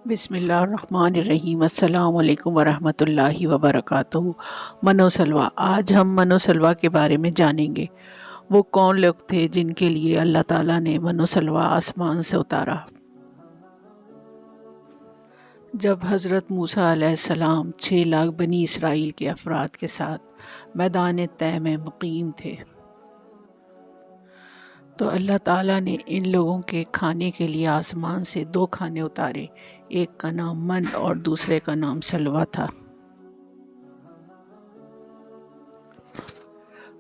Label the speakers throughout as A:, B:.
A: بسم اللہ الرحمن الرحیم۔ السلام علیکم ورحمۃ اللہ وبرکاتہ۔ منو سلویٰ۔ آج ہم منو سلویٰ کے بارے میں جانیں گے۔ وہ کون لوگ تھے جن کے لیے اللہ تعالیٰ نے منو سلویٰ آسمان سے اتارا؟ جب حضرت موسیٰ علیہ السلام 6 لاکھ بنی اسرائیل کے افراد کے ساتھ میدان طے میں مقیم تھے تو اللہ تعالیٰ نے ان لوگوں کے کھانے کے لیے آسمان سے 2 کھانے اتارے۔ ایک کا نام من اور دوسرے کا نام سلویٰ تھا۔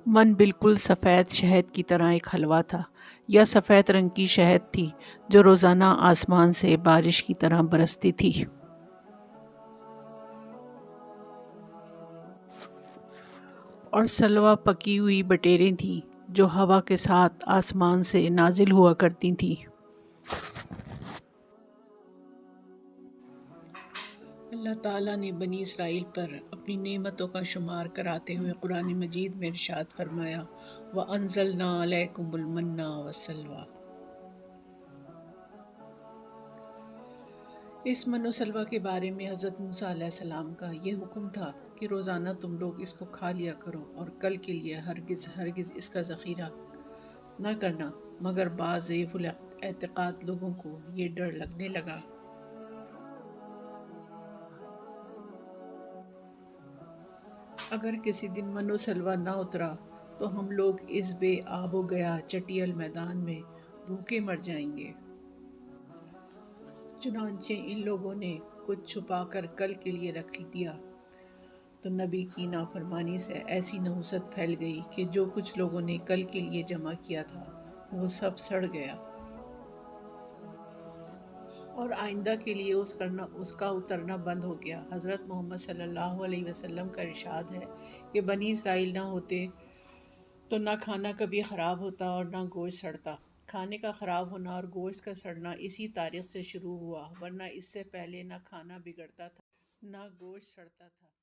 A: من بالکل سفید شہد کی طرح ایک حلوہ تھا یا سفید رنگ کی شہد تھی جو روزانہ آسمان سے بارش کی طرح برستی تھی۔ اور سلویٰ پکی ہوئی بٹیریں تھیں جو ہوا کے ساتھ آسمان سے نازل ہوا کرتی تھیں۔ اللہ تعالیٰ نے بنی اسرائیل پر اپنی نعمتوں کا شمار کراتے ہوئے قرآن مجید میں ارشاد فرمایا وَأَنزَلْنَا عَلَيْكُمُ الْمَنَّ وَالسَّلْوَىٰ۔ اس من و سلویٰ کے بارے میں حضرت موسیٰ علیہ السلام کا یہ حکم تھا کہ روزانہ تم لوگ اس کو کھا لیا کرو اور کل کے لیے ہرگز اس کا ذخیرہ نہ کرنا، مگر بعض ضعیف الاعتقاد لوگوں کو یہ ڈر لگنے لگا۔ اگر کسی دن من و سلویٰ نہ اترا تو ہم لوگ اس بے آب و گیا چٹیل میدان میں بھوکے مر جائیں گے۔ چنانچہ ان لوگوں نے کچھ چھپا کر کل کے لیے رکھ دیا تو نبی کی نافرمانی سے ایسی نحوست پھیل گئی کہ جو کچھ لوگوں نے کل کے لیے جمع کیا تھا وہ سب سڑ گیا، اور آئندہ کے لیے اس کا اترنا بند ہو گیا۔ حضرت محمد صلی اللہ علیہ وسلم کا ارشاد ہے کہ بنی اسرائیل نہ ہوتے تو نہ کھانا کبھی خراب ہوتا اور نہ گوشت سڑتا۔ کھانے کا خراب ہونا اور گوشت کا سڑنا اسی تاریخ سے شروع ہوا، ورنہ اس سے پہلے نہ کھانا بگڑتا تھا نہ گوشت سڑتا تھا۔